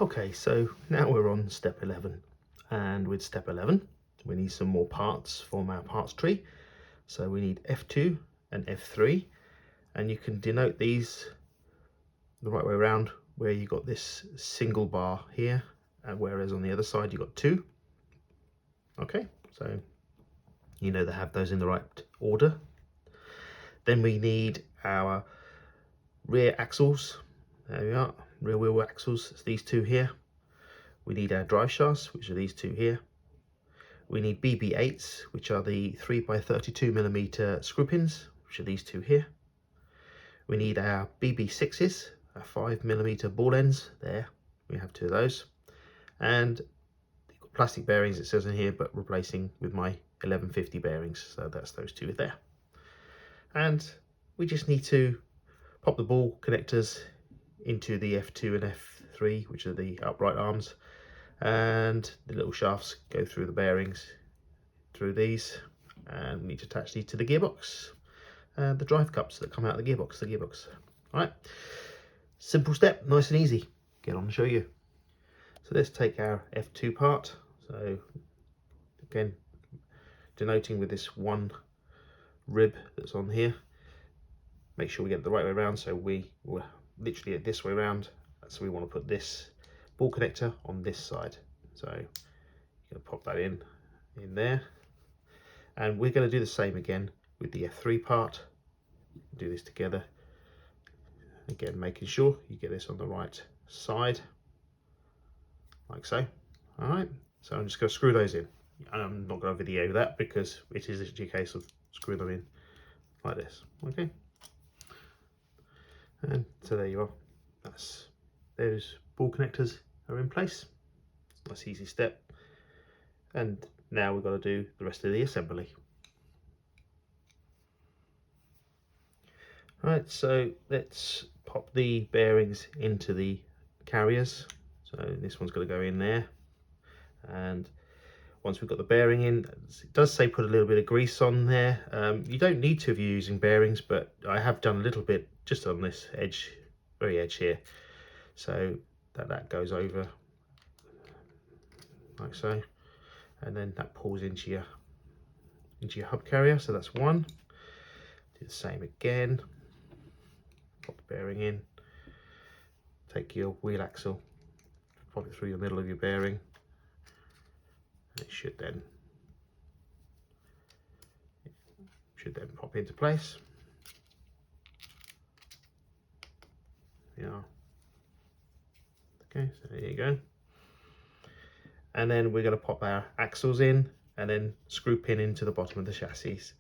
Okay, so now we're on step 11, and with step 11 we need some more parts from our parts tree. So we need F2 and F3, and you can denote these the right way around, where you got this single bar here, and whereas on the other side you got two. Okay, so you know to have those in the right order. Then we need our rear axles. There we are, rear wheel axles. It's these two here. We need our drive shafts, which are these two here. We need BB8s, which are the 3x32mm screw pins, which are these two here. We need our BB6s, our 5mm ball ends. There, we have two of those. And plastic bearings, it says in here, but replacing with my 1150 bearings. So that's those two there. And we just need to pop the ball connectors into the F2 and F3, which are the upright arms, and the little shafts go through the bearings through these, and we need to attach these to the gearbox and the drive cups that come out of the gearbox. All right, simple step, nice and easy. Get on and show you. So let's take our F2 part. So again, denoting with this one rib that's on here. Make sure we get it the right way around, so we're literally this way around. So we want to put this ball connector on this side. So you're going to pop that in there, and we're going to do the same again with the F3 part. Do this together again, making sure you get this on the right side, like so. All right, so I'm just going to screw those in. I'm not going to video that because it is actually a case of screwing them in like this. Okay, and so there you are. That's those ball connectors are in place. Nice easy step. And now we've got to do the rest of the assembly. Right, so let's pop the bearings into the carriers. So this one's got to go in there, and once we've got the bearing in, it does say put a little bit of grease on there. You don't need to if you're using bearings, but I have done a little bit just on this edge, very edge here, so that goes over like so, and then that pulls into your hub carrier. So that's one. Do the same again. Pop the bearing in, take your wheel axle, pop it through the middle of your bearing, and it should then pop into place. Yeah. Okay, so there you go. And then we're going to pop our axles in and then screw pin into the bottom of the chassis. So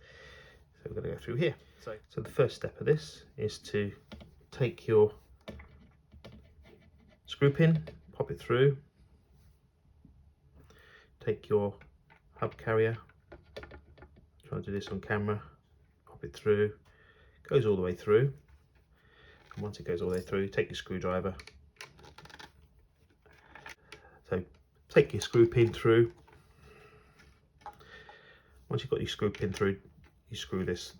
we're going to go through here. So the first step of this is to take your screw pin, pop it through, take your hub carrier, try to do this on camera, pop it through, goes all the way through, and once it goes all the way through, take your screwdriver, so take your screw pin through. Once you've got your screw pin through, you screw this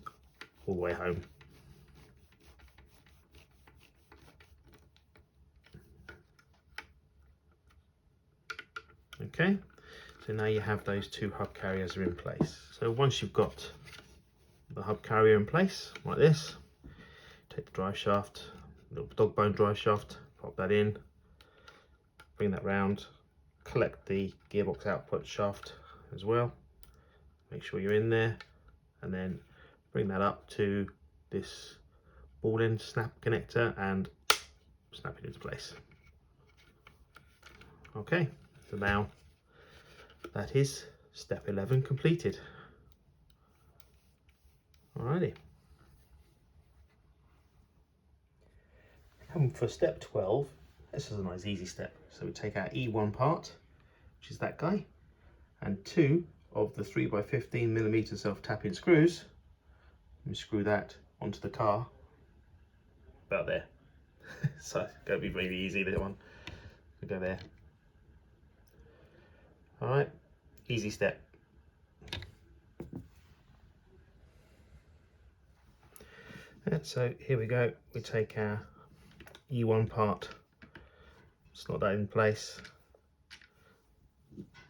all the way home. Okay, so now you have those two hub carriers are in place. So once you've got the hub carrier in place like this, take the drive shaft, little dog bone drive shaft, pop that in, bring that round, collect the gearbox output shaft as well, make sure you're in there, and then bring that up to this ball end snap connector and snap it into place. Okay, so now that is step 11 completed. Alrighty. Come for step 12. This is a nice easy step. So we take our E1 part, which is that guy, and two of the 3x15mm self-tapping screws. And screw that onto the car, about there. So it's going to be really easy, that one. We go there. Alright, easy step. And so here we go. We take our E1 part, slot that in place.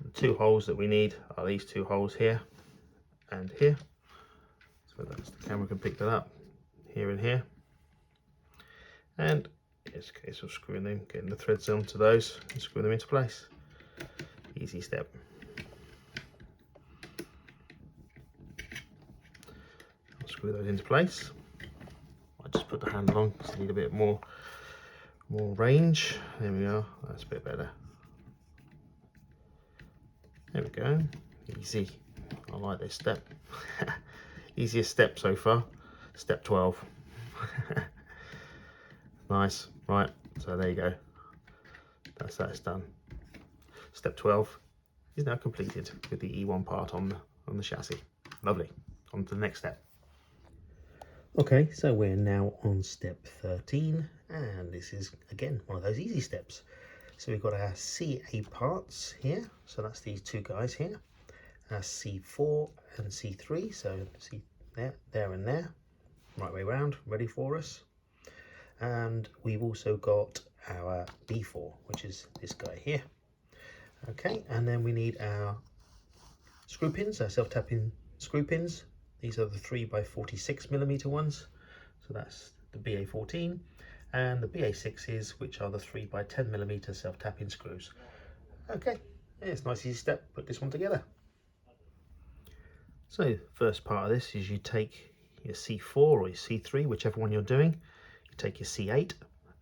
The 2 holes that we need are these 2 holes here and here, so that the camera can pick that up, here and here. And it's a case of screwing them, getting the threads onto those and screwing them into place. Easy step. I'll screw those into place. I just put the handle on because I need a bit more range. There we are, that's a bit better. There we go, easy. I like this step. Easiest step so far, step 12. Nice, right, so there you go. That's done. Step 12 is now completed with the E1 part on the chassis. Lovely, on to the next step. Okay, so we're now on step 13, and this is again one of those easy steps. So we've got our CA parts here, so that's these 2 guys here, our C4 and C3, so see there and there, right way round, ready for us. And we've also got our B4, which is this guy here. Okay, and then we need our screw pins, our self-tapping screw pins. These are the 3x46mm ones, so that's the BA14, and the BA6s, which are the 3x10mm self-tapping screws. Okay, it's a nice easy step, put this one together. So first part of this is you take your C4 or your C3, whichever one you're doing, you take your C8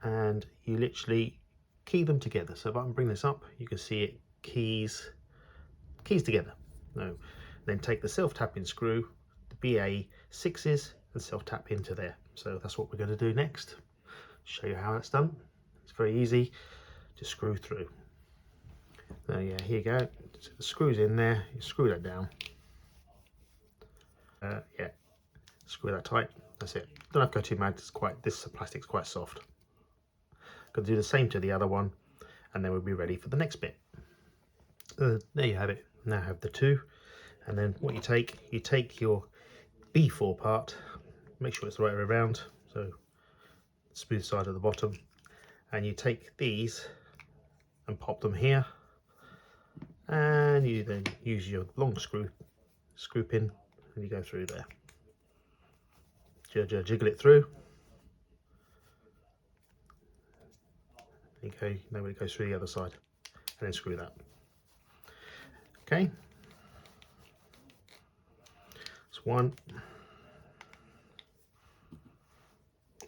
and you literally key them together. So if I can bring this up, you can see it keys together. No, then take the self-tapping screw, the BA6s, and self-tap into there. So that's what we're going to do next. Show you how that's done. It's very easy. Just screw through. So yeah, here you go. So the screw's in there. You screw that down. Yeah, screw that tight. That's it. Don't have to go too mad. This plastic's quite soft. Got to do the same to the other one, and then we'll be ready for the next bit. There you have it. Now have the 2, and then what you take your B4 part, make sure it's the right way around, so smooth side at the bottom, and you take these and pop them here, and you then use your long screw pin and you go through there. Jiggle it through. Okay, then it goes through the other side, and then screw that. Okay, that's 1,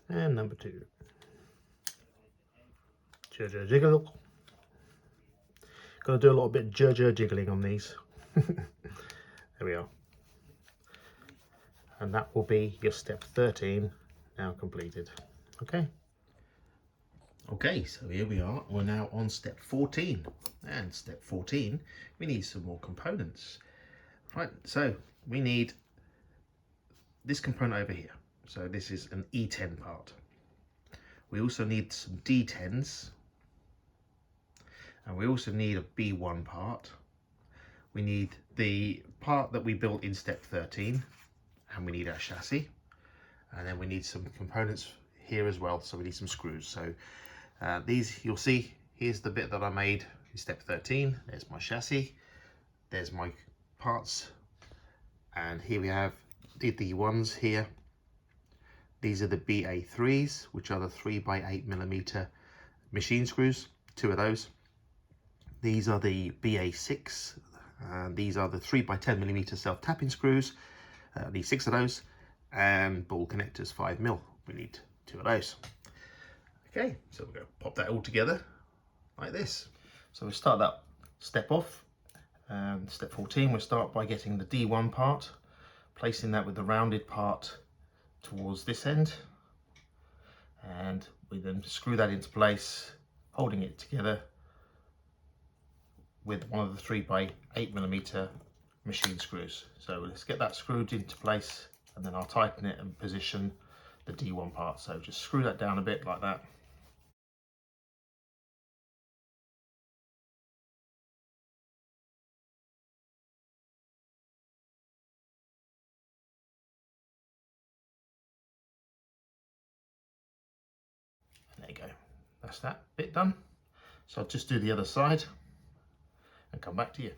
and number 2. Jiggle. Got to do a little bit of jiggling on these. There we are. And that will be your step 13 now completed. Okay. Okay, so here we are. We're now on step 14. And step 14, we need some more components. Right, so we need this component over here. So this is an E10 part. We also need some D10s. And we also need a B1 part. We need the part that we built in step 13, and we need our chassis, and then we need some components here as well, so we need some screws. So these, you'll see, here's the bit that I made in step 13. There's my chassis, there's my parts, and here we have the ones here. These are the BA3s, which are the 3x8mm machine screws, 2 of those. These are the BA6, and these are the 3x10mm self-tapping screws. Need 6 of those, and ball connectors 5mm. We need 2 of those. Okay, so we're going to pop that all together like this. So we start that step off. Step 14, we'll start by getting the D1 part, placing that with the rounded part towards this end, and we then screw that into place, holding it together with one of the 3x8mm machine screws. So let's get that screwed into place, and then I'll tighten it and position the D1 part. So just screw that down a bit like that. And there you go, that's that bit done. So I'll just do the other side and come back to you.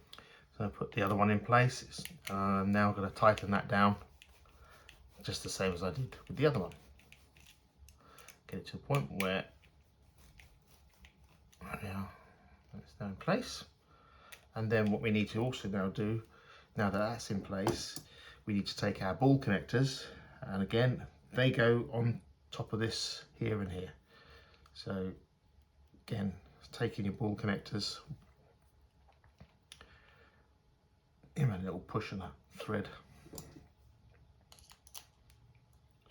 So I put the other one in place. I'm now going to tighten that down just the same as I did with the other one. Get it to the point where it's now in place. And then what we need to also now do, now that that's in place, we need to take our ball connectors, and again they go on top of this here and here. So again, taking your ball connectors, give it a little push on that thread,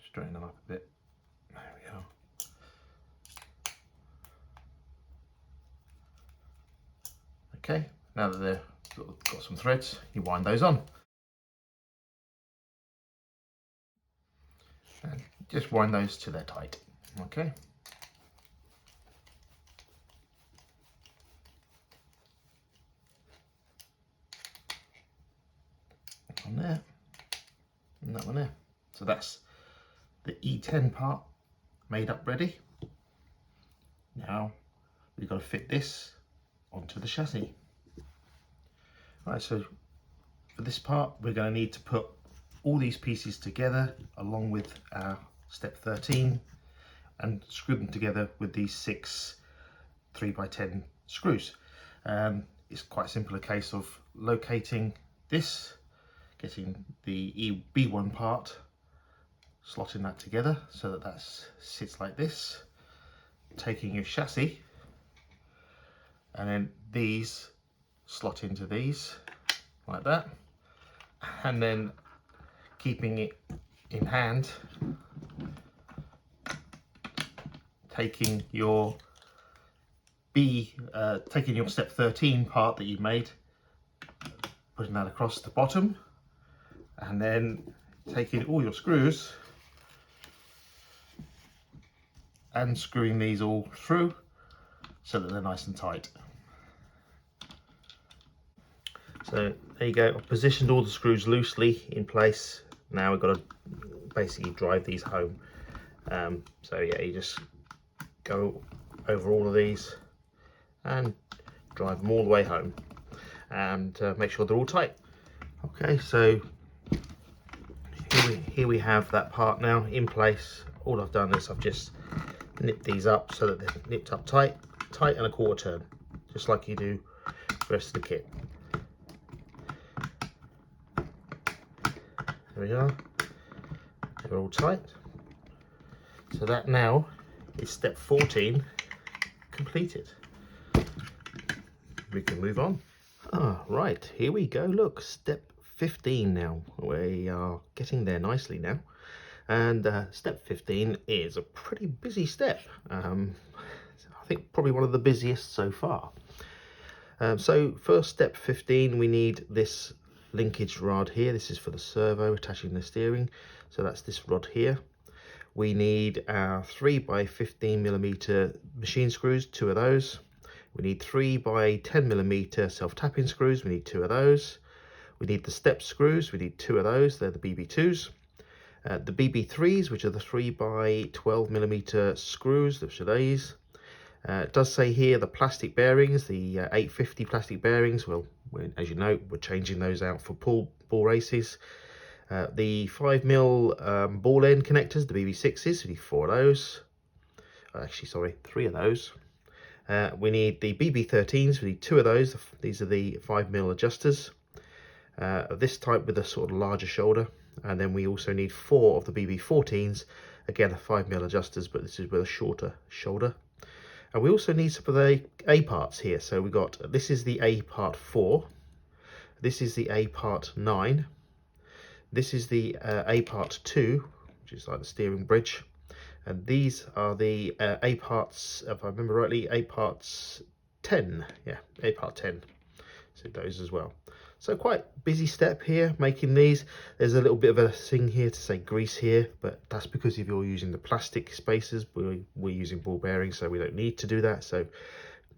straighten them up a bit. There we are. Okay, now that they've got some threads, you wind those on. And just wind those till they're tight. Okay. On there, and that one there. So that's the E10 part made up ready. Now we've got to fit this onto the chassis. Right, so for this part we're going to need to put all these pieces together along with our step 13 and screw them together with these 6 3x10 screws. It's quite simple, a case of locating this, getting the B1 part, slotting that together so that that sits like this, taking your chassis, and then these slot into these like that, and then keeping it in hand, taking your taking your step 13 part that you've made, putting that across the bottom, and then taking all your screws and screwing these all through so that they're nice and tight. So there you go, I've positioned all the screws loosely in place. Now we've got to basically drive these home. So yeah, you just go over all of these and drive them all the way home, and make sure they're all tight. Okay, so here we have that part now in place. All I've done is I've just nipped these up so that they're nipped up tight and a quarter turn, just like you do the rest of the kit. There we are, they're all tight. So that now is step 14 completed. We can move on. Right, here we go. Look, step 15 now. We are getting there nicely now. And step 15 is a pretty busy step. I think probably one of the busiest so far. So first, step 15, we need this linkage rod here. This is for the servo attaching the steering. So that's this rod here. We need our 3x15mm machine screws, 2 of those. We need 3x10mm self-tapping screws, we need 2 of those. We need the step screws, we need 2 of those, they're the BB2s. The BB3s, which are the 3x12mm screws, which are these. It does say here the plastic bearings, the 850 plastic bearings. Well, as you know, we're changing those out for ball races. The 5mm ball end connectors, the BB6s, we need 4 of those. Actually, sorry, 3 of those. We need the BB13s, we need 2 of those. These are the 5mm adjusters of this type with a sort of larger shoulder. And then we also need 4 of the BB14s, again a 5mm adjusters, but this is with a shorter shoulder. And we also need some of the A parts here. So we got, this is the A part 4, this is the A part 9, this is the A part 2, which is like the steering bridge. And these are the A parts, if I remember rightly, A parts 10. Yeah, A part 10. So those as well. So quite busy step here making these. There's a little bit of a thing here to say grease here, but that's because if you're using the plastic spacers, we're using ball bearings, so we don't need to do that. So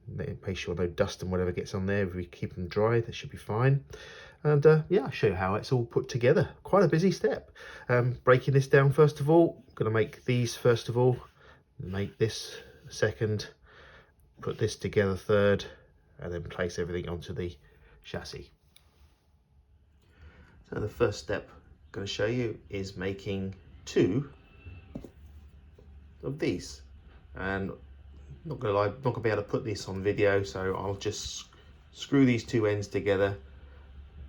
make sure no dust and whatever gets on there. If we keep them dry, they should be fine. And yeah, I'll show you how it's all put together. Quite a busy step. Breaking this down first of all, I'm going to make these first of all, make this second, put this together third, and then place everything onto the chassis. So the first step I'm going to show you is making 2 of these, and not gonna lie, not gonna be able to put this on video, so I'll just screw these 2 ends together.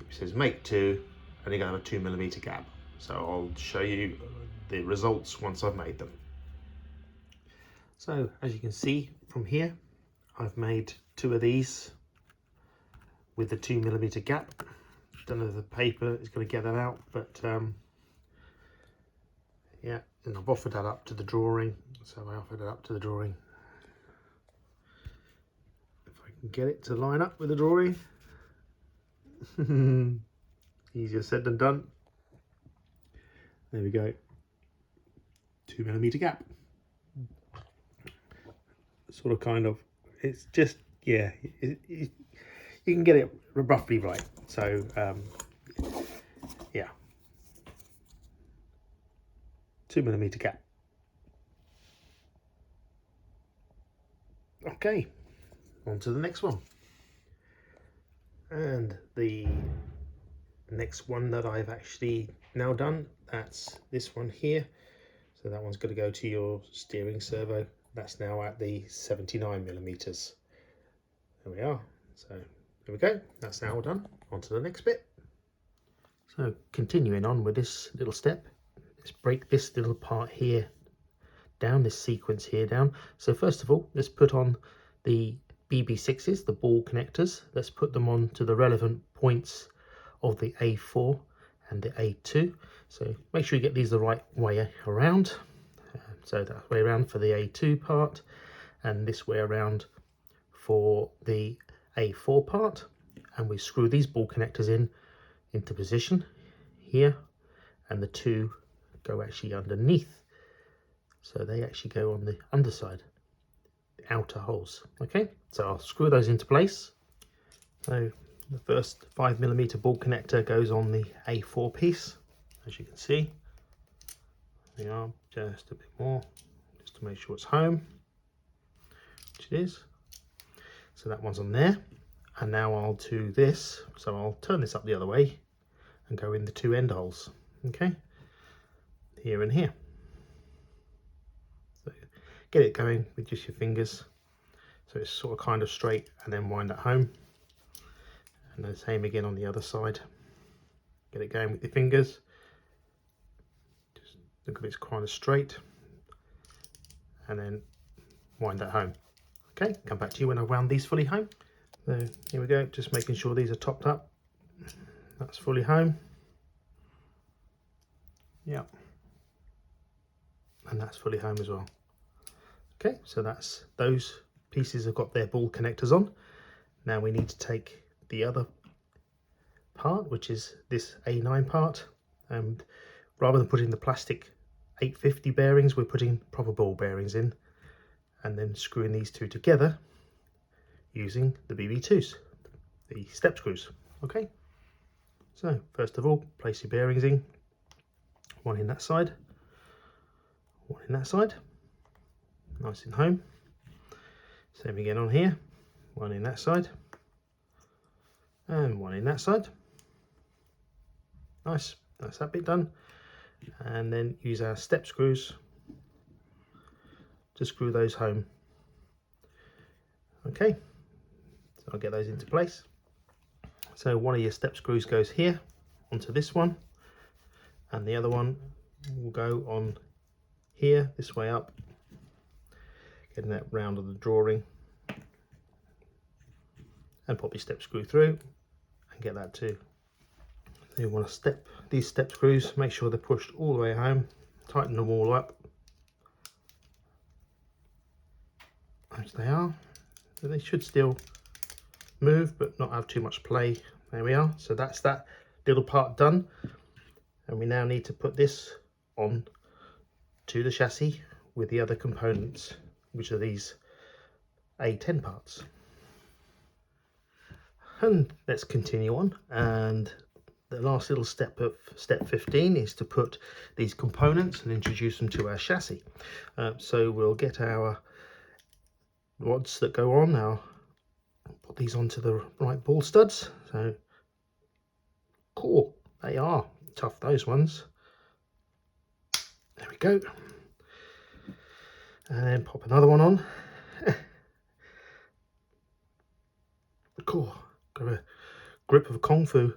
It says make 2, and you're gonna have a 2mm gap. So I'll show you the results once I've made them. So as you can see from here, I've made 2 of these with the 2mm gap. Don't know if the paper is going to get that out, but yeah, and I've offered that up to the drawing. So I offered it up to the drawing. If I can get it to line up with the drawing. Easier said than done. There we go. 2mm gap. Sort of, kind of. It's just, yeah. You can get it roughly right. So yeah, 2mm gap. Okay, on to the next one. And the next one that I've actually now done, that's this one here. So that one's going to go to your steering servo. That's now at the 79mm. There we are. So there we go, that's now done. On to the next bit. So continuing on with this little step, let's break this little part here down, this sequence here down. So first of all, let's put on the BB6s, the ball connectors. Let's put them on to the relevant points of the A4 and the A2. So make sure you get these the right way around. So that way around for the A2 part, and this way around for the A4 part. And we screw these ball connectors into position here, and the 2 go actually underneath. So they actually go on the underside, the outer holes. Okay, so I'll screw those into place. So the first 5mm ball connector goes on the A4 piece, as you can see. There we are, just a bit more, just to make sure it's home, which it is. So that one's on there. And now I'll do this, so I'll turn this up the other way and go in the 2 end holes, okay, here and here. So get it going with just your fingers, so it's sort of kind of straight, and then wind it home. And the same again on the other side. Get it going with your fingers. Just look if it's kind of straight, and then wind that home. Okay, come back to you when I've wound these fully home. So here we go, just making sure these are topped up. That's fully home. Yeah. And that's fully home as well. Okay, so that's, those pieces have got their ball connectors on. Now we need to take the other part, which is this A9 part, and rather than putting the plastic 850 bearings, we're putting proper ball bearings in, and then screwing these 2 together using the BB2s, the step screws. Okay, so first of all, place your bearings in, one in that side, one in that side, nice and home. Same again on here, one in that side, and one in that side. Nice, that's that bit done. And then use our step screws to screw those home. Okay, so I'll get those into place. So one of your step screws goes here onto this one, and the other one will go on here, this way up, getting that round of the drawing, and pop your step screw through and get that too. So you want to step these step screws, make sure they're pushed all the way home, tighten them all up as they are. So they should still move but not have too much play. There we are, so that's that little part done, and we now need to put this on to the chassis with the other components, which are these A10 parts. And let's continue on, and the last little step of step 15 is to put these components and introduce them to our chassis. So we'll get our rods that go on. Now put these onto the right ball studs. So cool, they are tough, those ones. There we go. And then pop another one on. Cool, got a grip of Kung Fu.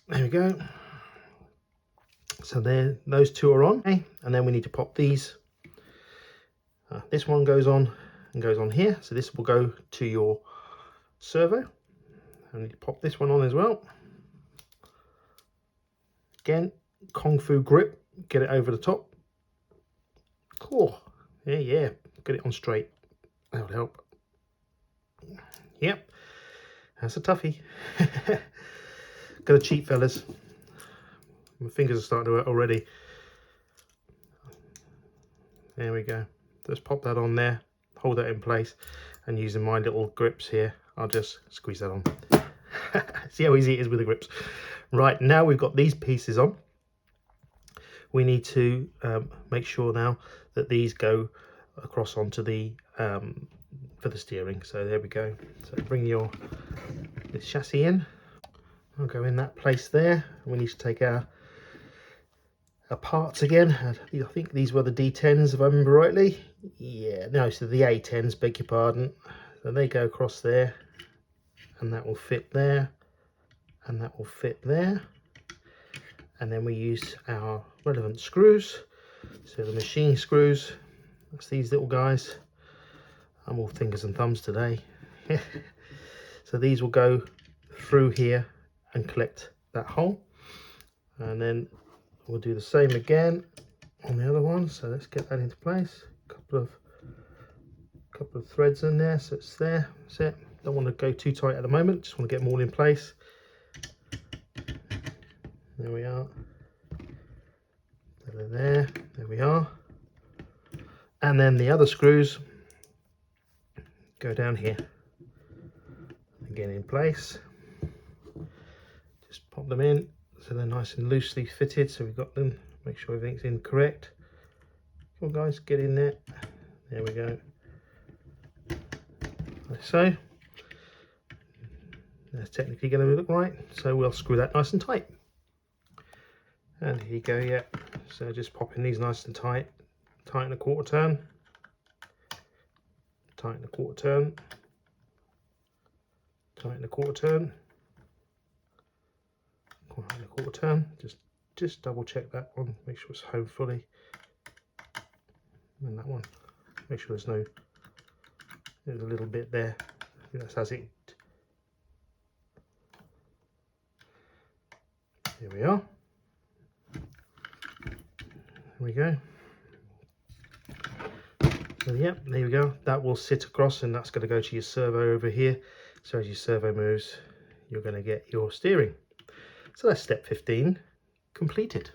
There we go. So there, those two are on. Okay. And then we need to pop these. This one goes on and goes on here. So this will go to your servo. I need to pop this one on as well. Again, Kung Fu grip, get it over the top. Cool. Yeah, get it on straight. That would help. Yep, that's a toughie. Gotta cheat, fellas. My fingers are starting to hurt already. There we go. Just pop that on there, hold that in place, and using my little grips here, I'll just squeeze that on. See how easy it is with the grips. Right, now we've got these pieces on. We need to make sure now that these go across onto the for the steering. So there we go. So bring this chassis in. I'll go in that place there. We need to take our parts again. I think these were the D10s if I remember rightly. Yeah, no, so the A10s, beg your pardon. So they go across there, and that will fit there, and that will fit there. And then we use our relevant screws. So the machine screws, that's these little guys. I'm all fingers and thumbs today. So these will go through here and collect that hole. And then we'll do the same again on the other one. So let's get that into place. Couple of threads in there, so it's there. That's it. Don't want to go too tight at the moment. Just want to get them all in place. There we are. There we are. And then the other screws go down here. Again in place. Just pop them in so they're nice and loosely fitted. So we've got them. Make sure everything's in correct. Come on, guys, get in there. There we go. Like so. That's technically going to look right. So we'll screw that nice and tight. And here you go, yeah. So just popping these nice and tight. Tighten a quarter turn. Tighten a quarter turn. Tighten a quarter turn. Tighten a quarter turn. Just double check that one. Make sure it's home fully. And that one. Make sure there's a little bit there. I think that's as it. Here we are. There we go. So yep, there we go. That will sit across, and that's going to go to your servo over here. So as your servo moves, you're going to get your steering. So that's step 15 completed.